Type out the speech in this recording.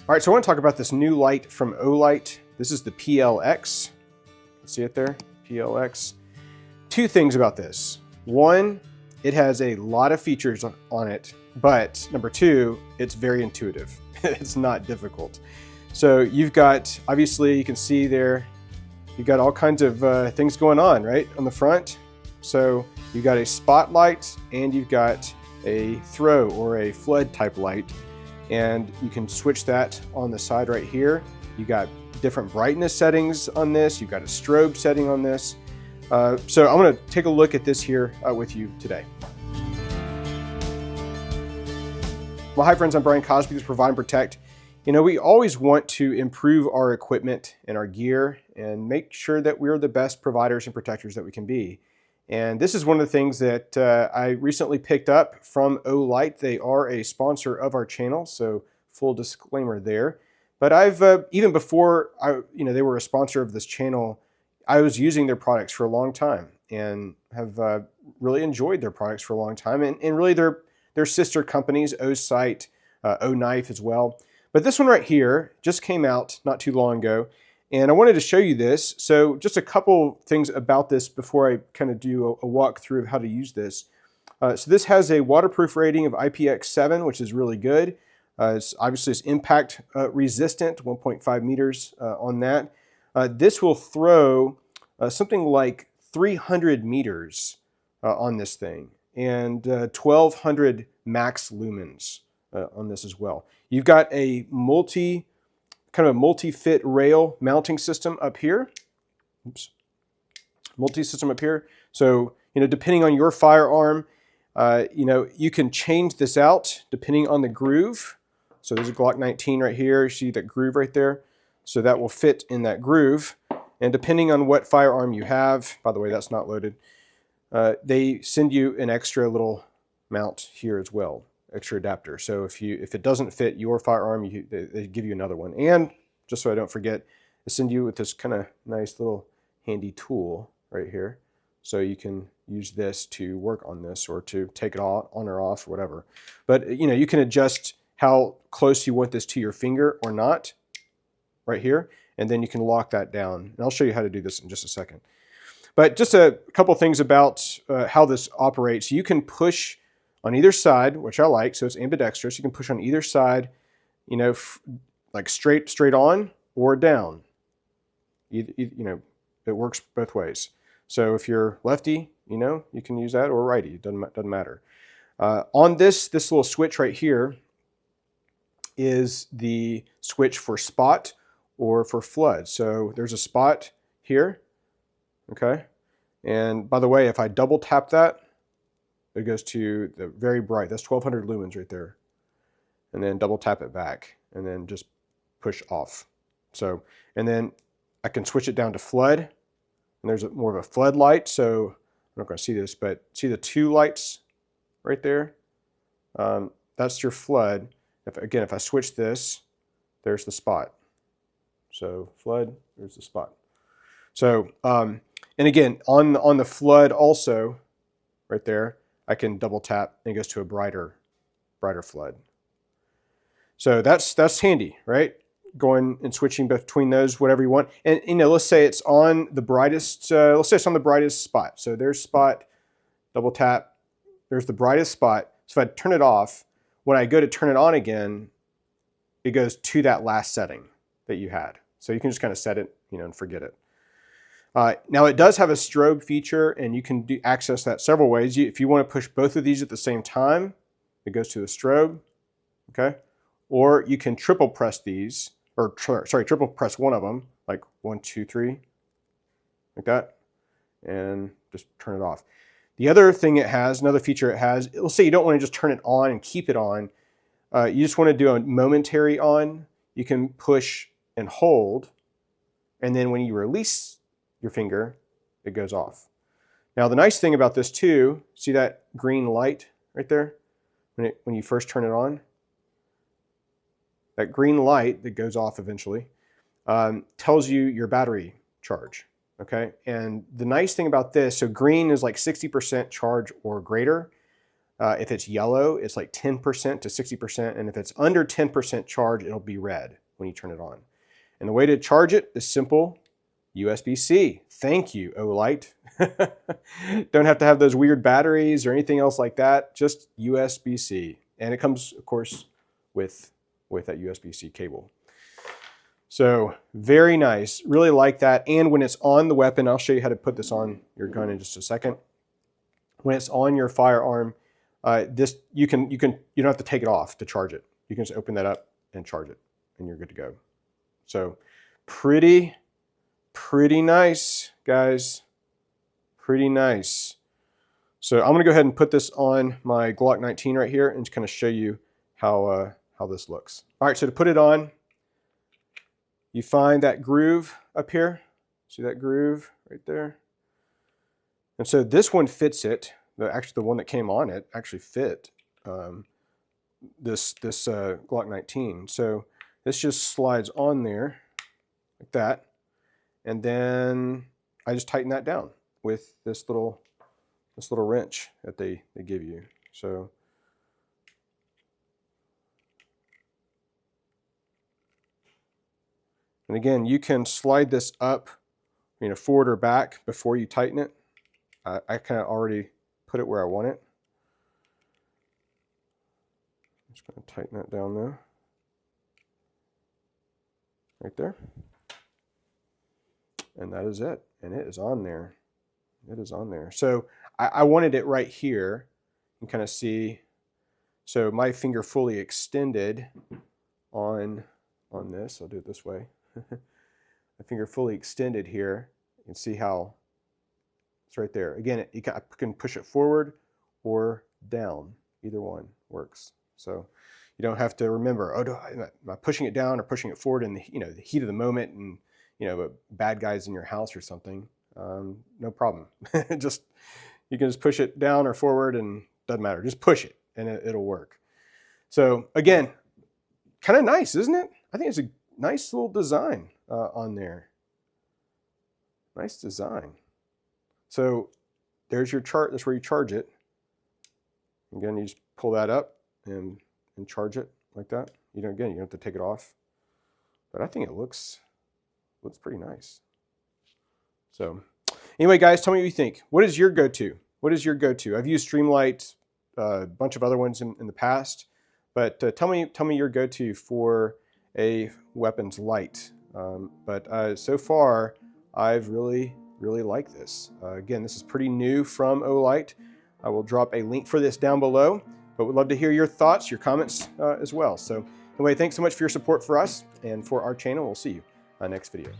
All right, so I want to talk about this new light from Olight. This is the PLX. See it there? PLX. Two things about this. One, it has a lot of features on it, but number two, it's very intuitive. It's not difficult. So you've got, obviously you can see there, you've got all kinds of things going on, right, on the front. So you've got a spotlight and you've got a throw or a flood type light. And you can switch that on the side right here. You got different brightness settings on this. You've got a strobe setting on this. So I'm going to take a look at this here with you today. Well, hi friends, I'm Brian Cosby with Provide and Protect. You know, we always want to improve our equipment and our gear and make sure that we're the best providers and protectors that we can be. And this is one of the things that I recently picked up from Olight. They are a sponsor of our channel, so full disclaimer there. But I've even before they were a sponsor of this channel, I was using their products for a long time and have really enjoyed their products for a long time. And really their sister companies, Osight, O-Knife as well. But this one right here just came out not too long ago. And I wanted to show you this. So just a couple things about this before I kind of do a walkthrough of how to use this. So this has a waterproof rating of IPX7, which is really good. Obviously it's impact resistant, 1.5 meters on that. This will throw something like 300 meters on this thing and 1200 max lumens on this as well. You've got a kind of a multi-fit rail mounting system up here. Oops. Multi-system up here. So, depending on your firearm, you can change this out depending on the groove. So there's a Glock 19 right here. You see that groove right there? So that will fit in that groove. And depending on what firearm you have, by the way, that's not loaded, they send you an extra little mount here as well. Extra adapter. So if it doesn't fit your firearm, they give you another one. And just so I don't forget, they send you with this kind of nice little handy tool right here. So you can use this to work on this or to take it on or off or whatever. But you can adjust how close you want this to your finger or not right here. And then you can lock that down. And I'll show you how to do this in just a second. But just a couple things about how this operates. You can push on either side, which I like, so it's ambidextrous. You can push on either side, like straight on or down. It works both ways. So if you're lefty, you can use that, or righty. It doesn't matter. On this little switch right here is the switch for spot or for flood. So there's a spot here, okay? And by the way, if I double tap that, it goes to the very bright. That's 1200 lumens right there. And then double tap it back and then just push off. So, and then I can switch it down to flood. And there's more of a flood light. So I'm not going to see this, but see the two lights right there? That's your flood. If I switch this, there's the spot. So flood, there's the spot. So, and again, on the flood also, right there, I can double tap and it goes to a brighter flood. So that's handy, right? Going and switching between those, whatever you want. And let's say it's on the brightest. Let's say it's on the brightest spot. So there's spot, double tap. There's the brightest spot. So if I turn it off, when I go to turn it on again, it goes to that last setting that you had. So you can just kind of set it, and forget it. Now it does have a strobe feature, and you can access that several ways. If you want to push both of these at the same time, it goes to the strobe, okay? Or you can triple press these, or triple press one of them, like 1, 2, 3, like that, and just turn it off. The other thing it has, another feature it has, let's say you don't want to just turn it on and keep it on. You just want to do a momentary on. You can push and hold, and then when you release your finger, it goes off. Now the nice thing about this too, see that green light right there? When you first turn it on, that green light that goes off eventually tells you your battery charge, okay? And the nice thing about this, so green is like 60% charge or greater. If it's yellow, it's like 10% to 60%. And if it's under 10% charge, it'll be red when you turn it on. And the way to charge it is simple. USB-C. Thank you, Olight. Don't have to have those weird batteries or anything else like that. Just USB-C. And it comes, of course, with that USB-C cable. So very nice. Really like that. And when it's on the weapon, I'll show you how to put this on your gun in just a second. When it's on your firearm, you don't have to take it off to charge it. You can just open that up and charge it, and you're good to go. So pretty nice, guys. Pretty nice. So I'm going to go ahead and put this on my Glock 19 right here and just kind of show you how this looks. All right, so to put it on, you find that groove up here. See that groove right there? And so this one fits it. Actually, the one that came on it actually fit this Glock 19. So this just slides on there like that. And then I just tighten that down with this little wrench that they give you. So and again, you can slide this up, forward or back before you tighten it. I kind of already put it where I want it. I'm just going to tighten that down there. Right there. And that is it. And it is on there. It is on there. So I wanted it right here. You can kind of see. So my finger fully extended on this. I'll do it this way. My finger fully extended here. You can see how it's right there. Again, you can push it forward or down. Either one works. So you don't have to remember, am I pushing it down or pushing it forward in the heat of the moment and bad guys in your house or something. No problem. You can just push it down or forward and doesn't matter. Just push it and it'll work. So again, kind of nice, isn't it? I think it's a nice little design on there. Nice design. So there's your chart. That's where you charge it. Again, you just pull that up and charge it like that. You don't have to take it off. But I think it looks pretty nice. So anyway, guys, tell me what you think. What is your go-to? What is your go-to? I've used Streamlight, a bunch of other ones in the past, but tell me your go-to for a weapons light. But so far, I've really liked this. Again, this is pretty new from Olight. I will drop a link for this down below, but we'd love to hear your thoughts, your comments as well. So anyway, thanks so much for your support for us and for our channel. We'll see you next video.